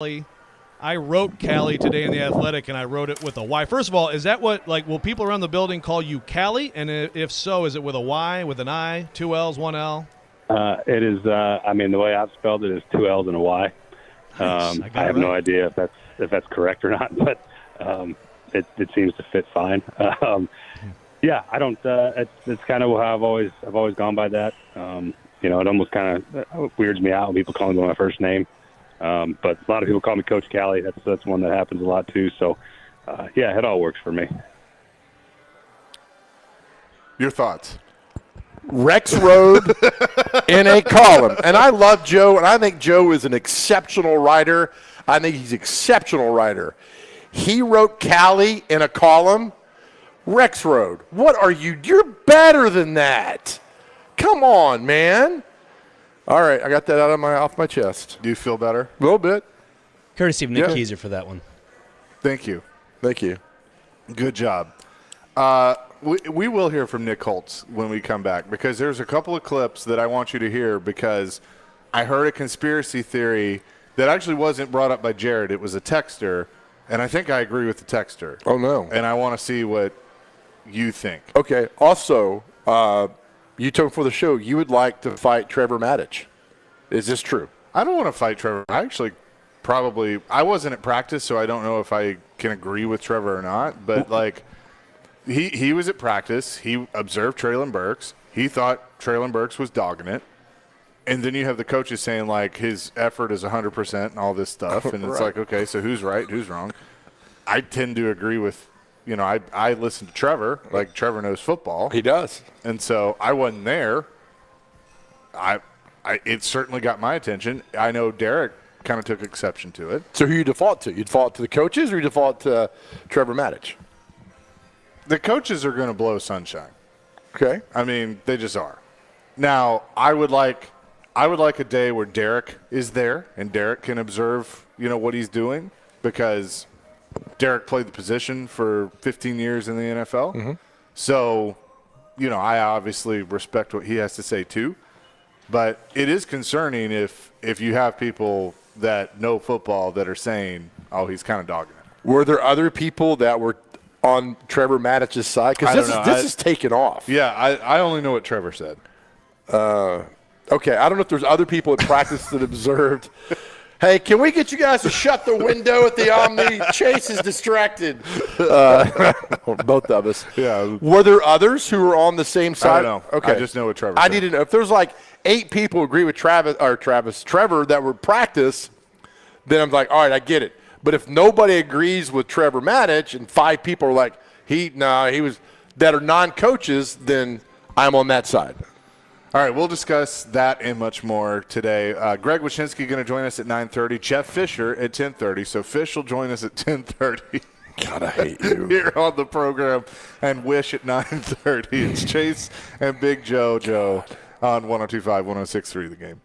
I wrote Callie today in the Athletic, and I wrote it with a Y. First of all, is that what, like, will people around the building call you Callie? And if so, is it with a Y, with an I, two L's, one L? It is. The way I've spelled it is two L's and a Y. Nice. I have no idea if that's correct or not, but it seems to fit fine. Yeah, I don't. It's kind of how I've always gone by that. It almost kind of weirds me out when people call me by my first name. But a lot of people call me Coach Callie. That's one that happens a lot too. So, yeah, it all works for me. Your thoughts? Rex Road in a column. And I love Joe, and I think Joe is an exceptional writer. I think he's an exceptional writer. He wrote Callie in a column. Rex Road, what are you? You're better than that. Come on, man. All right, I got that off my chest. Do you feel better? A little bit. Courtesy of Nick Keiser for that one. Thank you. Thank you. Good job. We will hear from Nick Holtz when we come back because there's a couple of clips that I want you to hear because I heard a conspiracy theory that actually wasn't brought up by Jared. It was a texter, and I think I agree with the texter. Oh, no. And I want to see what you think. Okay. Also, you told before the show you would like to fight Trevor Maddich. Is this true? I don't want to fight Trevor. I actually I wasn't at practice, so I don't know if I can agree with Trevor or not. But, like, he was at practice. He observed Treylon Burks. He thought Treylon Burks was dogging it. And then you have the coaches saying, like, his effort is 100% and all this stuff. And it's like, okay, so who's right, who's wrong? I tend to agree with, I listen to Trevor. Like, Trevor knows football. He does. And so I wasn't there. It certainly got my attention. I know Derek kind of took exception to it. So who you default to? You default to the coaches or you default to Trevor Maddich? The coaches are going to blow sunshine. Okay. I mean, they just are. Now, I would like a day where Derek is there and Derek can observe, what he's doing because Derek played the position for 15 years in the NFL. Mm-hmm. So, I obviously respect what he has to say too. But it is concerning if you have people that know football that are saying, oh, he's kind of dogging it. Were there other people that were on Trevor Maddich's side? Because this is taken off. Yeah, I only know what Trevor said. Okay, I don't know if there's other people at practice that observed. Hey, can we get you guys to shut the window at the Omni? Chase is distracted. Both of us. Yeah. Were there others who were on the same side? I don't know. Okay. I just know what Trevor said. I need to know. If there's like 8 people who agree with Trevor that were practice, then I'm like, all right, I get it. But if nobody agrees with Trevor Maddich and 5 people are like, he was that are non-coaches, then I'm on that side. All right, we'll discuss that and much more today. Greg Wyshynski going to join us at 9:30. Jeff Fisher at 10:30. So Fish will join us at 10:30. God, I hate you. Here on the program, and Wish at 9:30. It's Chase and Big Joe on 102.5, 106.3 The Game.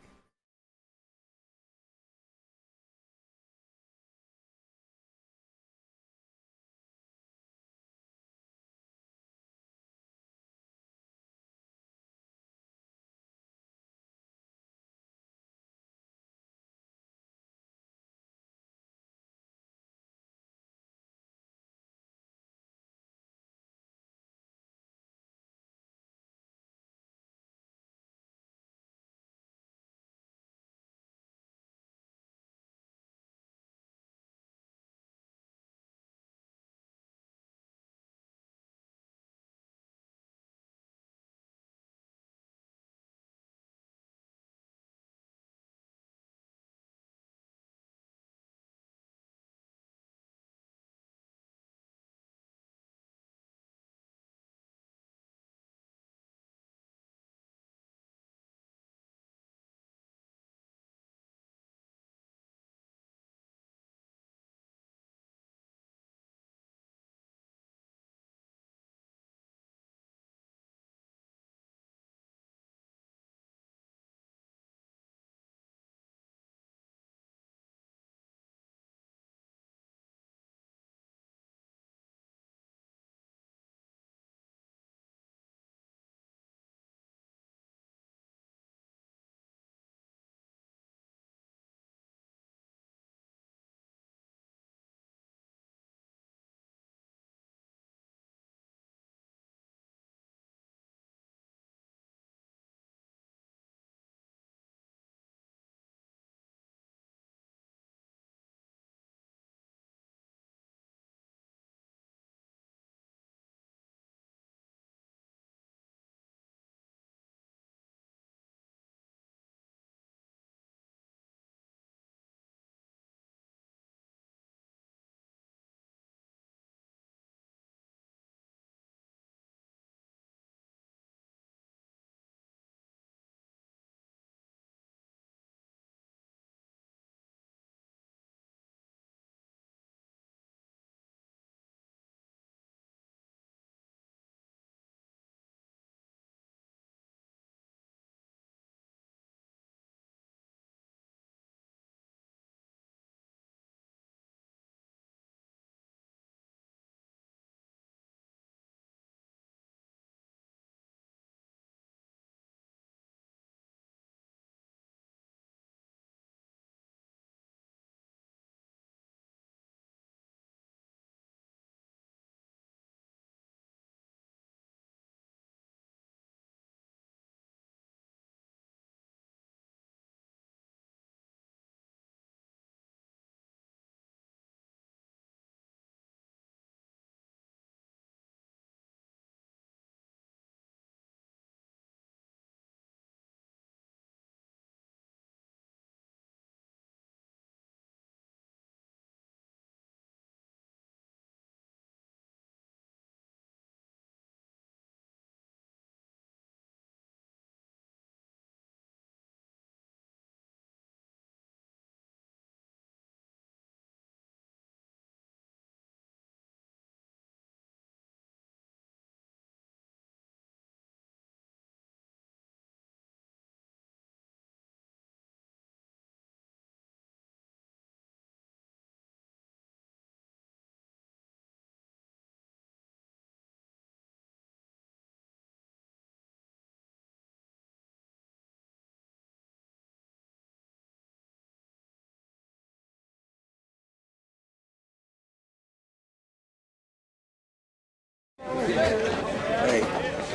Hey,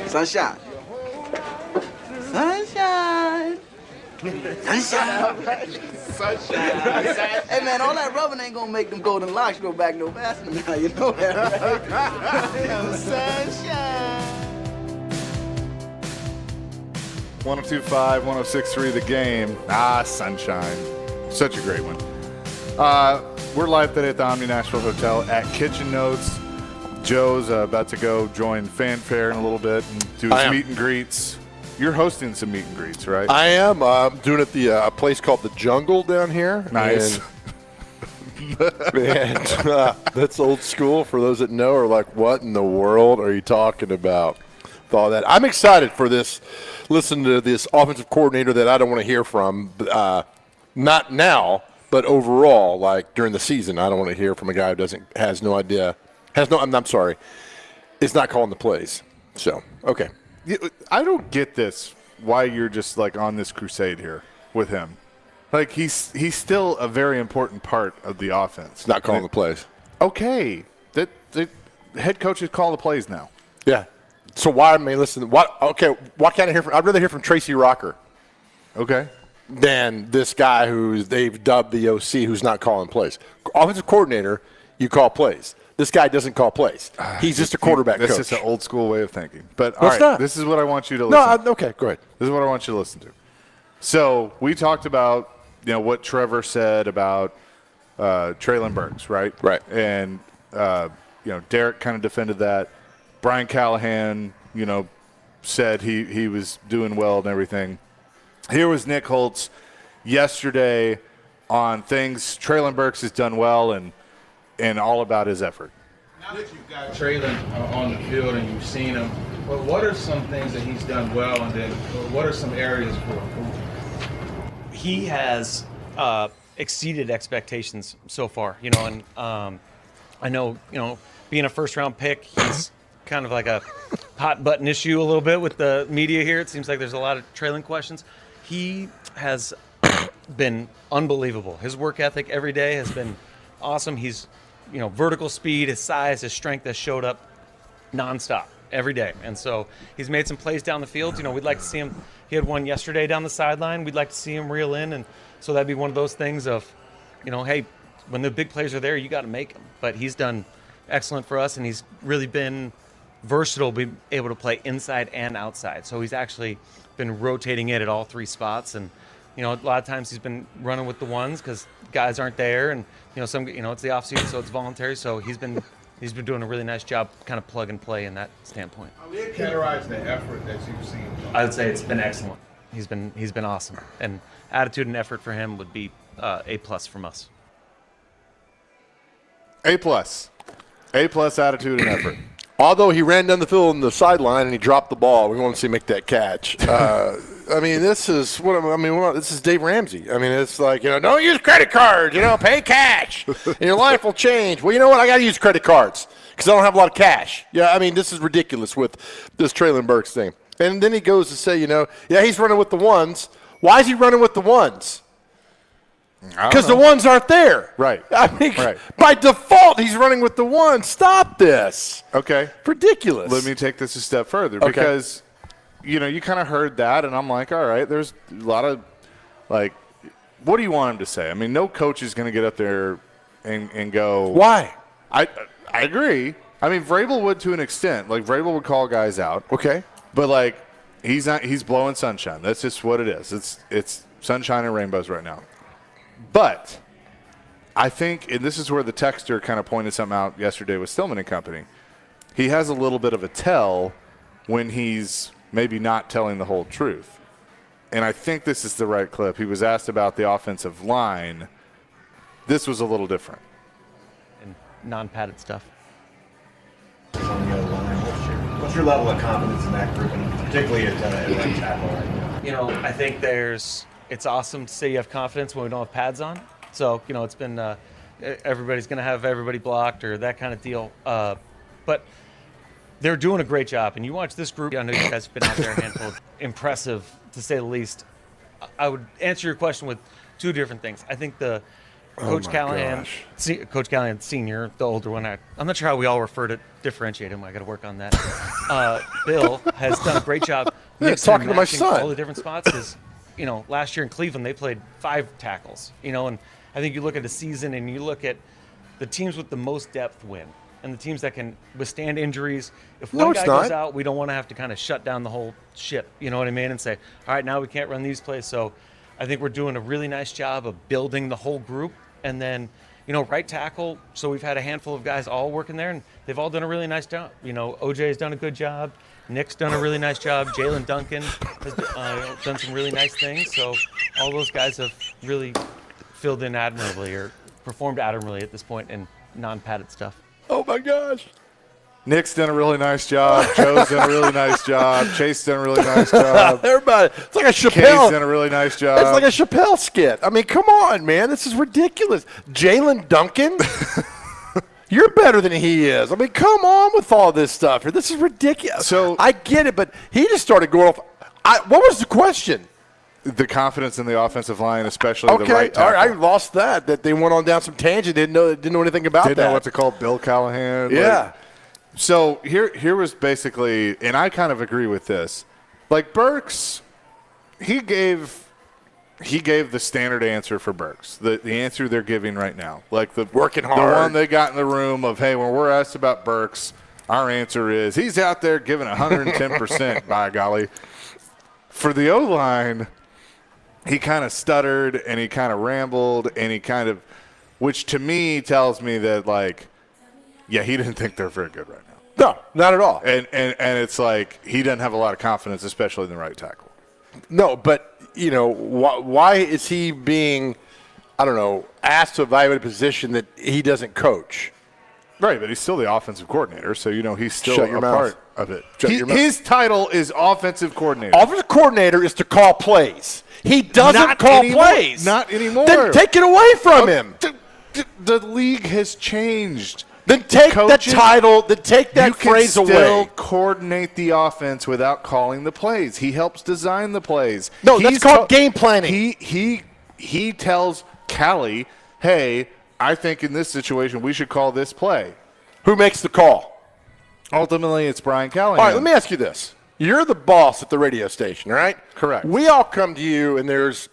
sunshine. Sunshine. Sunshine. Hey, man, all that rubbing ain't gonna make them golden locks grow back no faster now. You know that, right? Sunshine. 102.5, 106.3 The Game. Sunshine. Such a great one. We're live today at the Omni Nashville Hotel at Kitchen Notes. Joe's about to go join Fanfare in a little bit and do his meet and greets. You're hosting some meet and greets, right? I am. I'm doing it at a place called The Jungle down here. Nice. And that's old school. For those that know, are like, what in the world are you talking about? With all that, I'm excited for this. Listen to this offensive coordinator that I don't want to hear from. Not now, but overall, like during the season, I don't want to hear from a guy who has no idea. I'm sorry, is not calling the plays. So okay. I don't get this. Why you're just like on this crusade here with him? Like he's still a very important part of the offense. Not calling the plays. Okay, that the head coaches call the plays now. Yeah. So why? I mean, listen. What? Okay. Why can't I hear from? I'd rather hear from Tracy Rocker. Okay. Than this guy who they've dubbed the OC, who's not calling plays. Offensive coordinator, you call plays. This guy doesn't call plays. He's just a quarterback coach. That's just an old school way of thinking. But No, all it's right, not. this is what I want you to listen. No, okay, go ahead. This is what I want you to listen to. So we talked about what Trevor said about Treylon Burks, right? Right. And Derek kind of defended that. Brian Callahan, said he was doing well and everything. Here was Nick Holtz yesterday on things Treylon Burks has done well and all about his effort. Now that you've got Treylon on the field and you've seen him, well, what are some things that he's done well, and then what are some areas for improvement? He has exceeded expectations so far, and I know, being a first-round pick, he's kind of like a hot-button issue a little bit with the media here. It seems like there's a lot of Treylon questions. He has been unbelievable. His work ethic every day has been awesome. He's, vertical speed, his size, his strength has showed up nonstop every day. And so he's made some plays down the field. We'd like to see him. He had one yesterday down the sideline. We'd like to see him reel in. And so that'd be one of those things of, hey, when the big plays are there, you got to make them. But he's done excellent for us, and he's really been versatile, being able to play inside and outside. So he's actually been rotating it at all three spots. And, a lot of times he's been running with the ones because guys aren't there. And, it's the offseason, so it's voluntary. So he's been doing a really nice job kind of plug and play in that standpoint. How would you categorize the effort that you've seen? I would say it's been excellent. He's been awesome. And attitude and effort for him would be A+ from us. A+. A+ attitude and effort. Although he ran down the field on the sideline and he dropped the ball, we want to see him make that catch. This is this is Dave Ramsey. It's like, don't use credit cards, pay cash, and your life will change. Well, you know what? I got to use credit cards because I don't have a lot of cash. Yeah, this is ridiculous with this Treylon Burks thing. And then he goes to say, he's running with the ones. Why is he running with the ones? Because the ones aren't there. Right. Right. By default, he's running with the ones. Stop this. Okay. Ridiculous. Let me take this a step further because, you kind of heard that, and I'm like, all right, there's a lot of, like, what do you want him to say? No coach is going to get up there and go. Why? I agree. Vrabel would to an extent. Like, Vrabel would call guys out. Okay. But, like, he's blowing sunshine. That's just what it is. It's sunshine and rainbows right now. But I think, and this is where the texter kind of pointed something out yesterday with Stillman and company, he has a little bit of a tell when he's maybe not telling the whole truth. And I think this is the right clip. He was asked about the offensive line. This was a little different. And non-padded stuff. On the other line, what's your level of confidence in that group, and particularly at right tackle right now? I think it's awesome to say you have confidence when we don't have pads on. So, it's been everybody's going to have everybody blocked or that kind of deal. But they're doing a great job. And you watch this group, I know you guys have been out there a handful of impressive, to say the least. I would answer your question with two different things. I think the Coach my Callahan, gosh. Coach Callahan Senior, the older one. I'm not sure how we all refer to differentiate him. I got to work on that. Bill has done a great job. It's talking to my matching son. all the different spots. Because last year in Cleveland they played 5 tackles. And I think you look at the season and you look at the teams with the most depth win, and the teams that can withstand injuries. If one guy goes out, we don't want to have to kind of shut down the whole ship. You know what I mean? And say, all right, now we can't run these plays. So I think we're doing a really nice job of building the whole group. And then, right tackle. So we've had a handful of guys all working there, and they've all done a really nice job. OJ's done a good job. Nick's done a really nice job. Jalen Duncan has done some really nice things. So all those guys have really filled in admirably or performed admirably at this point in non-padded stuff. Oh, my gosh. Nick's done a really nice job. Joe's done a really nice job. Chase done a really nice job. Everybody. It's like a Chappelle. Kay's done a really nice job. It's like a Chappelle skit. I mean, come on, man. This is ridiculous. Jalen Duncan? You're better than he is. I mean, come on with all this stuff. This is ridiculous. So I get it, but he just started going off. What was the question? The confidence in the offensive line, especially the right tackle. All right, I lost that they went on down some tangent. Didn't know anything about that. Didn't know what to call Bill Callahan. Yeah. So here was basically, and I kind of agree with this. Like Burks, he gave the standard answer for Burks, the answer they're giving right now. Like working hard. The one they got in the room of, hey, when we're asked about Burks, our answer is he's out there giving 110%, by golly. For the O-line, he kind of stuttered and he kind of rambled and he kind of, which to me tells me that, like, yeah, he didn't think they're very good right now. No, not at all. And it's like he doesn't have a lot of confidence, especially in the right tackle. No, but, why is he being, asked to evaluate a position that he doesn't coach? Right, but he's still the offensive coordinator, so, he's still Shut your a mouth. part of it. Shut your mouth. His title is offensive coordinator. Offensive coordinator is to call plays. He doesn't Not call anymore. plays. Not anymore. Then take it away from him. The league has changed. Then take Coaches, the title. Then take that you phrase can still away. coordinate the offense without calling the plays. He helps design the plays. No, that's called game planning. He tells Callie, hey, I think in this situation we should call this play. Who makes the call? Ultimately, it's Brian Callahan. All right, let me ask you this. You're the boss at the radio station, all right? Correct. We all come to you, and there's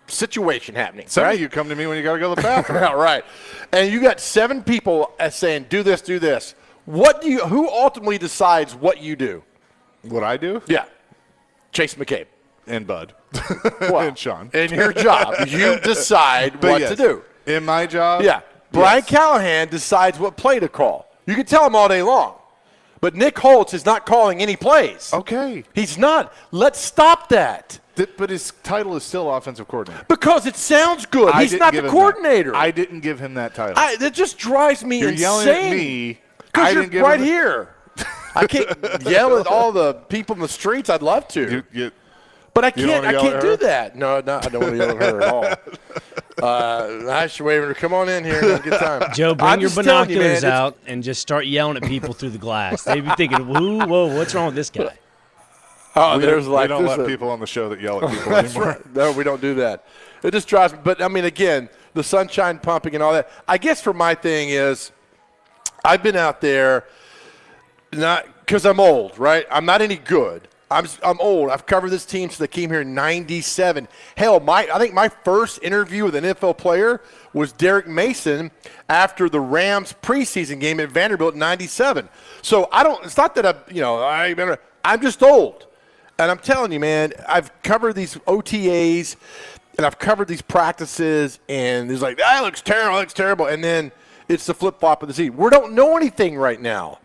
situation happening. Some right? of you come to me when you got to go to the bathroom. All right. And you got 7 people saying, do this, do this. Who ultimately decides what you do? What I do? Yeah. Chase McCabe. And Bud. Well, and Sean. In your job, you decide what to do. In my job? Yeah. Brian yes. Callahan decides what play to call. You can tell him all day long. But Nick Holtz is not calling any plays. Okay. He's not. Let's stop that. But his title is still offensive coordinator. Because it sounds good. He's not the coordinator. I didn't give him that title. That just drives me You're insane. yelling at me. Because You're you're right here. I can't yell at all the people in the streets. I'd love to. But I can't. I can't do that. No, I don't want to yell at her at all. Nice, Waver. Come on in here. Have a good time. Joe, bring your binoculars out and just start yelling at people through the glass. They'd be thinking, whoa, what's wrong with this guy? Oh, we there's don't let people on the show that yell at people anymore. Right. No, we don't do that. It just drives me. But, I mean, again, the sunshine pumping and all that. I guess for my thing is I've been out there not because I'm old, right? I'm not any good. I'm old. I've covered this team since they came here in 97. Hell, I think my first interview with an NFL player was Derek Mason after the Rams preseason game at Vanderbilt in 97. So it's not that I'm just old. And I'm telling you, man, I've covered these OTAs and I've covered these practices, and it's like, that looks terrible. And then it's the flip-flop of the season. We don't know anything right now.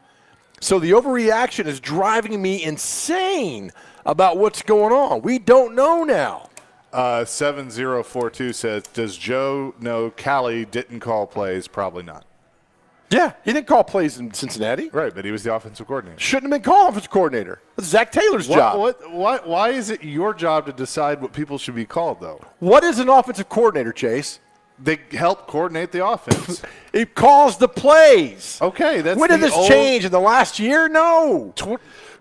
So the overreaction is driving me insane about what's going on. We don't know now. 7042 says, does Joe know Callie didn't call plays? Probably not. Yeah, he didn't call plays in Cincinnati. Right, but he was the offensive coordinator. Shouldn't have been called offensive coordinator. That's Zach Taylor's job. Why is it your job to decide what people should be called, though? What is an offensive coordinator, Chase? They help coordinate the offense. It calls the plays. Okay, that's when did this change in the last year? No.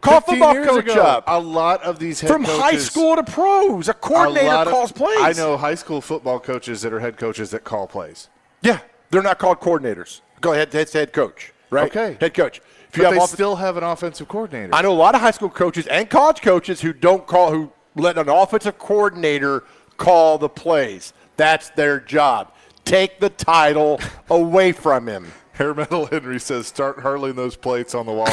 Call football coach up. A lot of these head from coaches, high school to pros, a coordinator calls plays. I know high school football coaches that are head coaches that call plays. Yeah, they're not called coordinators. Go ahead, it's head coach, right? Okay. Head coach. If But they off- still have an offensive coordinator. I know a lot of high school coaches and college coaches who let an offensive coordinator call the plays. That's their job. Take the title away from him. Hair Metal Henry says, start hurling those plates on the wall.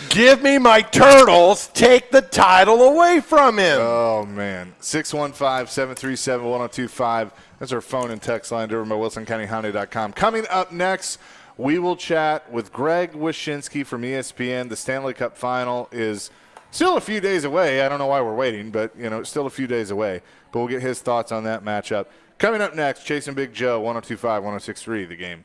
Give me my turtles. Take the title away from him. Oh, man. 615-737-1025. That's our phone and text line over at WilsonCountyHyundai.com. Coming up next, we will chat with Greg Wyshynski from ESPN. The Stanley Cup Final is still a few days away. I don't know why we're waiting, but, it's still a few days away. But we'll get his thoughts on that matchup. Coming up next, Chasing Big Joe, 102.5, 106.3, The Game.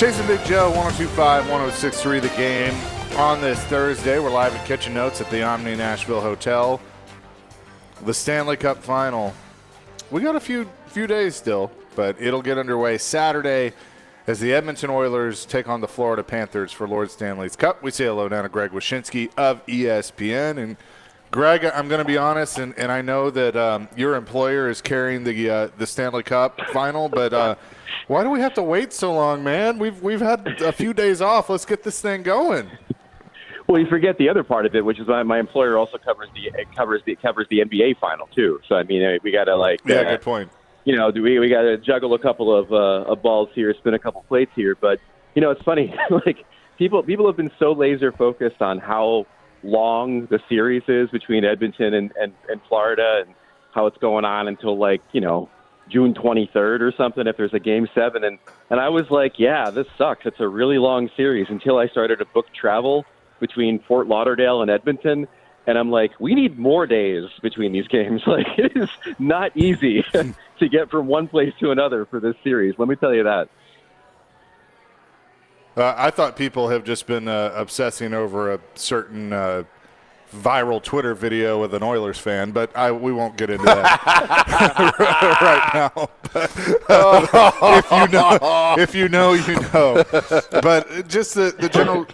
Chasing Big Joe, 102.5, 106.3 The Game. On this Thursday, we're live at Kitchen Notes at the Omni Nashville Hotel. The Stanley Cup Final. We got a few days still, but it'll get underway Saturday as the Edmonton Oilers take on the Florida Panthers for Lord Stanley's Cup. We say hello now to Greg Wyshynski of ESPN. And Greg, I'm going to be honest, and I know that your employer is carrying the Stanley Cup Final, but why do we have to wait so long, man? We've had a few days off. Let's get this thing going. Well, you forget the other part of it, which is my employer also covers the NBA final too. So I mean, we got to good point. We got to juggle a couple of balls here, spin a couple plates here. But it's funny, people have been so laser focused on how long the series is between Edmonton and Florida, and how it's going on until June 23rd or something if there's a Game 7. And I was like, yeah, this sucks. It's a really long series until I started to book travel between Fort Lauderdale and Edmonton. And I'm like, we need more days between these games. It is not easy to get from one place to another for this series. Let me tell you that. I thought people have just been obsessing over a certain viral Twitter video with an Oilers fan, but we won't get into that right now. If you know, you know. But just the general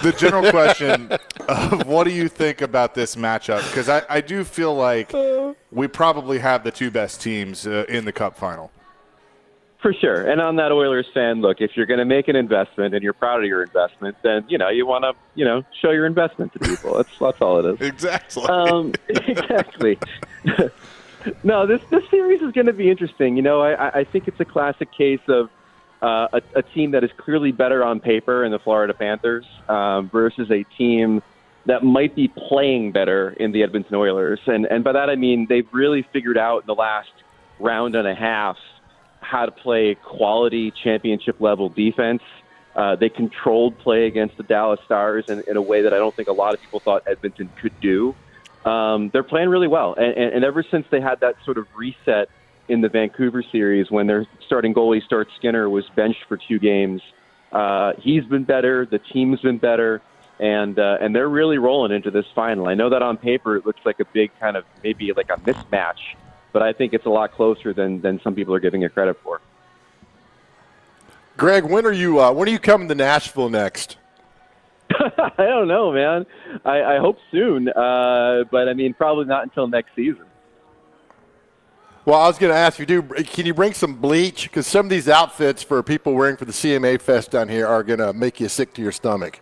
the general question of what do you think about this matchup? Because I do feel like we probably have the two best teams in the Cup final. For sure. And on that Oilers fan, look, if you're going to make an investment and you're proud of your investment, then, you want to, show your investment to people. That's all it is. Exactly. Exactly. No, this series is going to be interesting. I think it's a classic case of a team that is clearly better on paper in the Florida Panthers versus a team that might be playing better in the Edmonton Oilers. And by that I mean they've really figured out in the last round and a half how to play quality championship-level defense. They controlled play against the Dallas Stars in a way that I don't think a lot of people thought Edmonton could do. They're playing really well. And ever since they had that sort of reset in the Vancouver series when their starting goalie, Stuart Skinner, was benched for 2 games, he's been better, the team's been better, and they're really rolling into this final. I know that on paper it looks like a big kind of maybe like a mismatch, but I think it's a lot closer than some people are giving it credit for. Greg, when are you coming to Nashville next? I don't know, man. I hope soon, but I mean probably not until next season. Well, I was going to ask you, can you bring some bleach? Because some of these outfits for people wearing for the CMA Fest down here are going to make you sick to your stomach.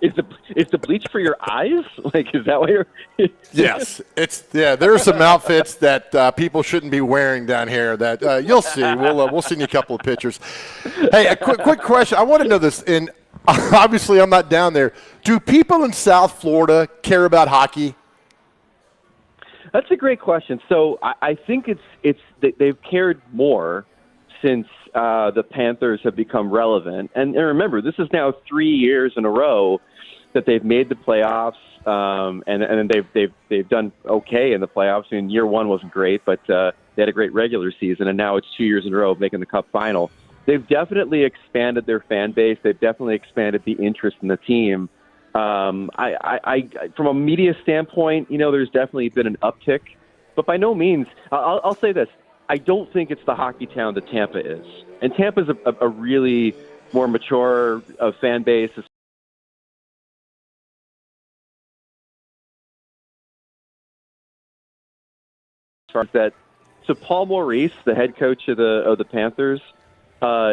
Is the bleach for your eyes? Is that what you're? Yes, there are some outfits that people shouldn't be wearing down here. That you'll see. We'll send you a couple of pictures. Hey, a quick question. I want to know this, and obviously I'm not down there. Do people in South Florida care about hockey? That's a great question. So I think they've cared more since the Panthers have become relevant. And remember, this is now 3 years in a row that they've made the playoffs, and they've done okay in the playoffs. I mean, year one wasn't great, but they had a great regular season, and now it's 2 years in a row of making the Cup final. They've definitely expanded their fan base. They've definitely expanded the interest in the team. From a media standpoint, there's definitely been an uptick, but by no means, I'll say this. I don't think it's the hockey town that Tampa is. And Tampa's a really more mature fan base. That. So Paul Maurice, the head coach of the Panthers,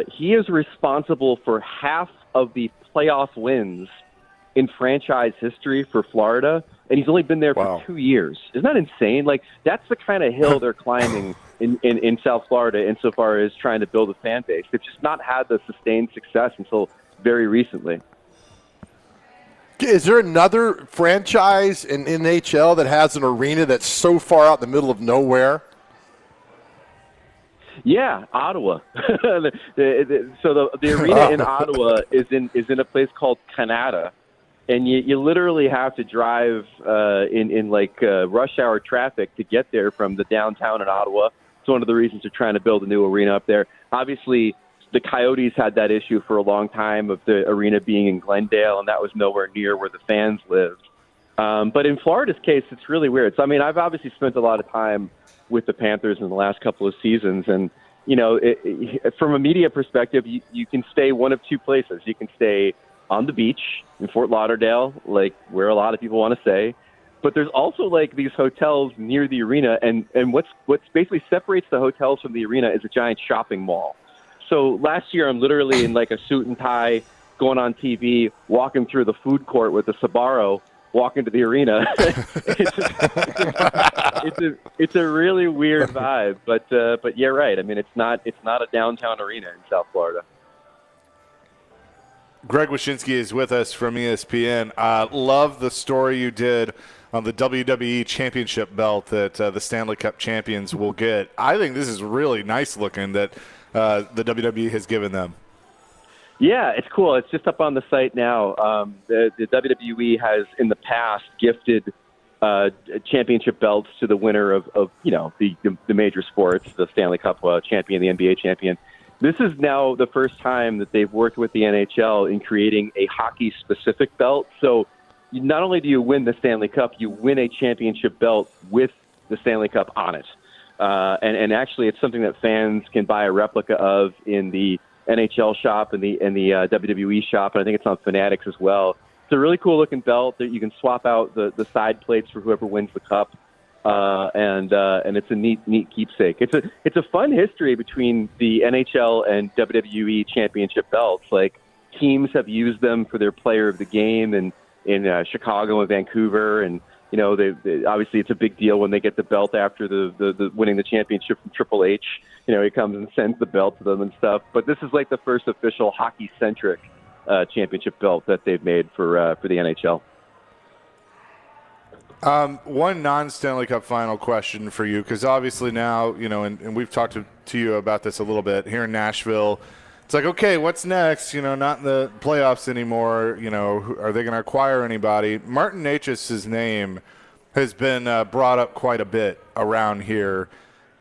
he is responsible for half of the playoff wins in franchise history for Florida, and he's only been there for 2 years. Isn't that insane? That's the kind of hill they're climbing in South Florida insofar as trying to build a fan base. They've just not had the sustained success until very recently. Is there another franchise in NHL that has an arena that's so far out in the middle of nowhere? Yeah, Ottawa. So the arena in Ottawa is in a place called Canada, and you literally have to drive in rush hour traffic to get there from the downtown in Ottawa. It's one of the reasons they're trying to build a new arena up there. Obviously, the Coyotes had that issue for a long time of the arena being in Glendale, and that was nowhere near where the fans lived. But in Florida's case, it's really weird. So, I mean, I've obviously spent a lot of time with the Panthers in the last couple of seasons, and from a media perspective, you can stay one of two places. You can stay on the beach in Fort Lauderdale, like where a lot of people want to stay. But there's also like these hotels near the arena, and what's basically separates the hotels from the arena is a giant shopping mall. So last year, I'm literally in like a suit and tie, going on TV, walking through the food court with a Sbarro, walking to the arena. It's a really weird vibe, but yeah, right. I mean, it's not a downtown arena in South Florida. Greg Wyshynski is with us from ESPN. Love the story you did on the WWE Championship belt that the Stanley Cup champions will get. I think this is really nice looking that the WWE has given them. Yeah, it's cool. It's just up on the site now. The WWE has in the past gifted championship belts to the winner of the major sports, the Stanley Cup champion, the NBA champion. This is now the first time that they've worked with the NHL in creating a hockey-specific belt. So not only do you win the Stanley Cup, you win a championship belt with the Stanley Cup on it. And actually, it's something that fans can buy a replica of in the NHL shop and the WWE shop, and I think it's on Fanatics as well. It's a really cool-looking belt that you can swap out the side plates for whoever wins the cup. And it's a neat keepsake. It's a fun history between the NHL and WWE championship belts. Like teams have used them for their player of the game in Chicago and Vancouver, and they obviously it's a big deal when they get the belt after the winning the championship from Triple H. He comes and sends the belt to them and stuff. But this is like the first official hockey-centric championship belt that they've made for the NHL. One non-Stanley Cup final question for you, because obviously now, and we've talked to you about this a little bit here in Nashville. It's like, okay, what's next? Not in the playoffs anymore. Are they going to acquire anybody? Martin Necas's name has been brought up quite a bit around here.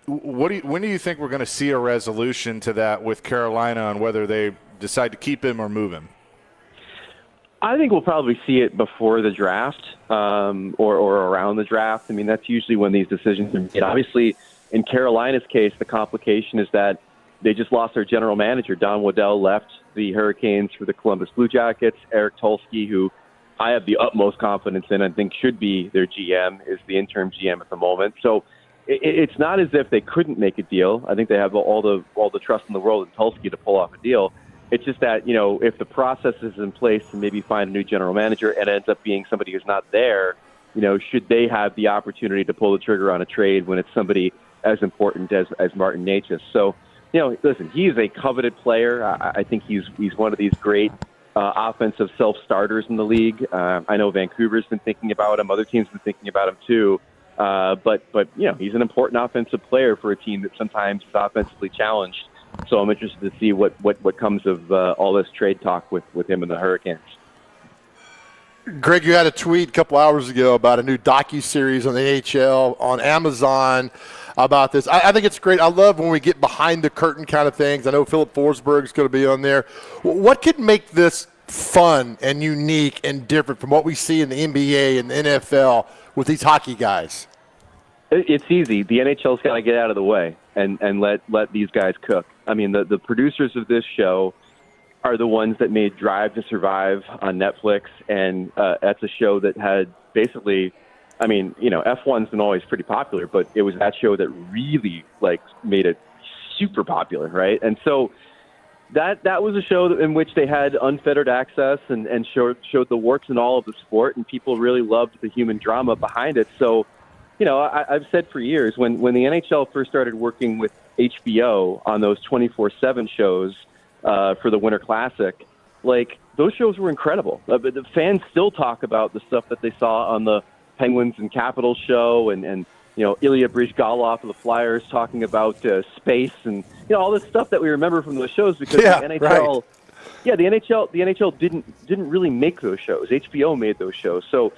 When do you think we're going to see a resolution to that with Carolina on whether they decide to keep him or move him? I think we'll probably see it before the draft or around the draft. I mean, that's usually when these decisions are made. Obviously, in Carolina's case, the complication is that they just lost their general manager. Don Waddell left the Hurricanes for the Columbus Blue Jackets. Eric Tulsky, who I have the utmost confidence in, I think should be their GM, is the interim GM at the moment. So it's not as if they couldn't make a deal. I think they have all the trust in the world in Tulsky to pull off a deal. It's just that, if the process is in place to maybe find a new general manager and it ends up being somebody who's not there, should they have the opportunity to pull the trigger on a trade when it's somebody as important as Martin Necas? So, listen, he's a coveted player. I think he's one of these great offensive self-starters in the league. I know Vancouver's been thinking about him. Other teams have been thinking about him too. But he's an important offensive player for a team that sometimes is offensively challenged. So I'm interested to see what comes of all this trade talk with him and the Hurricanes. Greg, you had a tweet a couple hours ago about a new docuseries on the NHL on Amazon about this. I think it's great. I love when we get behind the curtain kind of things. I know Philip Forsberg is going to be on there. What could make this fun and unique and different from what we see in the NBA and the NFL with these hockey guys? It's easy. The NHL's got to get out of the way and let these guys cook. I mean, the producers of this show are the ones that made Drive to Survive on Netflix, and that's a show that had basically, F1's been always pretty popular, but it was that show that really made it super popular, right? And so that was a show in which they had unfettered access and showed the warts and all of the sport, and people really loved the human drama behind it. So, I've said for years, when the NHL first started working with HBO on those 24/7 shows for the Winter Classic, those shows were incredible. The fans still talk about the stuff that they saw on the Penguins and Capitals show, and Ilya Bryzgalov of the Flyers talking about space and all this stuff that we remember from those shows because the NHL. Right. Yeah, the NHL didn't really make those shows. HBO made those shows. So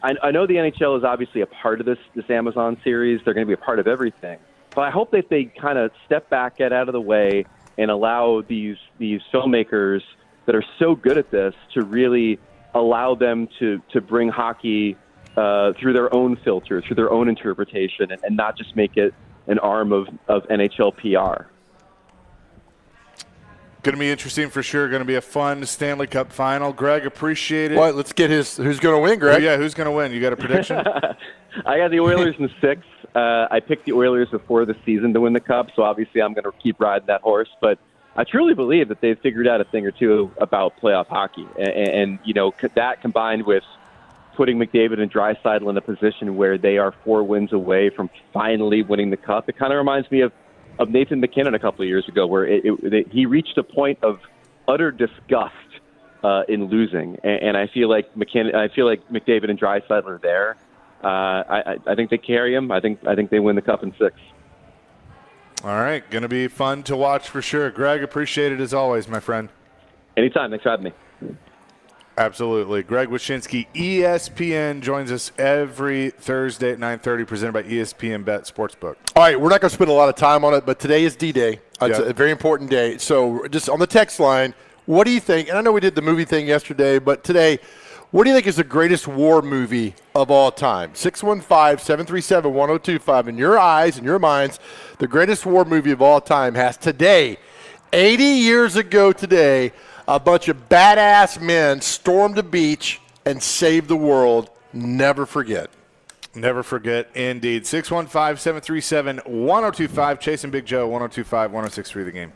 I know the NHL is obviously a part of this Amazon series. They're going to be a part of everything. But I hope that they kind of step back, get out of the way, and allow these filmmakers that are so good at this to really allow them to bring hockey through their own filter, through their own interpretation, and not just make it an arm of NHL PR. Going to be interesting for sure. Going to be a fun Stanley Cup final. Greg, appreciate it. Well, let's get who's going to win, Greg. Oh, yeah, who's going to win? You got a prediction? I got the Oilers in 6. I picked the Oilers before the season to win the Cup, so obviously I'm going to keep riding that horse. But I truly believe that they've figured out a thing or two about playoff hockey. And that combined with putting McDavid and Draisaitl in a position where they are 4 wins away from finally winning the Cup, it kind of reminds me of Nathan MacKinnon a couple of years ago, where he reached a point of utter disgust in losing, and I feel like McDavid and Draisaitl are there. I think they carry him. I think they win the Cup in 6. All right, going to be fun to watch for sure. Greg, appreciate it as always, my friend. Anytime. Thanks for having me. Absolutely. Greg Wyshynski, ESPN, joins us every Thursday at 9:30, presented by ESPN Bet Sportsbook. All right, we're not going to spend a lot of time on it, but today is D-Day. It's Yep. a very important day. So just on the text line, what do you think? And I know we did the movie thing yesterday, but today, what do you think is the greatest war movie of all time? 615-737-1025. In your eyes, in your minds, the greatest war movie of all time has today, 80 years ago today, a bunch of badass men stormed a beach and saved the world. Never forget. Never forget, indeed. 615-737-1025. Chasing Big Joe, 102.5, 106.3 The Game.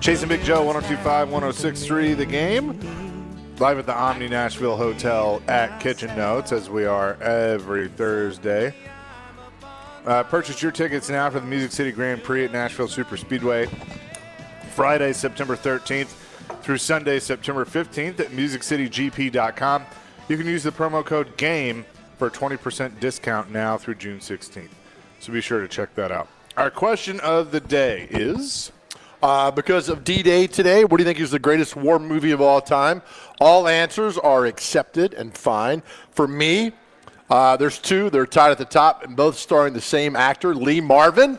Chasing Big Joe, 102.5, 106.3 The Game. Live at the Omni Nashville Hotel at Kitchen Notes, as we are every Thursday. Purchase your tickets now for the Music City Grand Prix at Nashville Super Speedway. Friday, September 13th through Sunday, September 15th at musiccitygp.com. You can use the promo code GAME for a 20% discount now through June 16th. So be sure to check that out. Our question of the day is... because of D-Day today, what do you think is the greatest war movie of all time? All answers are accepted and fine. For me, there's two. They're tied at the top and both starring the same actor, Lee Marvin.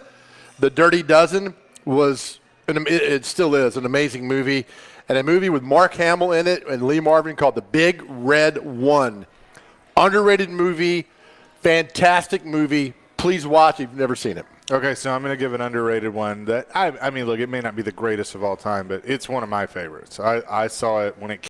The Dirty Dozen was, it still is, an amazing movie. And a movie with Mark Hamill in it and Lee Marvin called The Big Red One. Underrated movie, fantastic movie. Please watch if you've never seen it. Okay, so I'm going to give an underrated one that, I mean, look, it may not be the greatest of all time, but it's one of my favorites. I saw it when it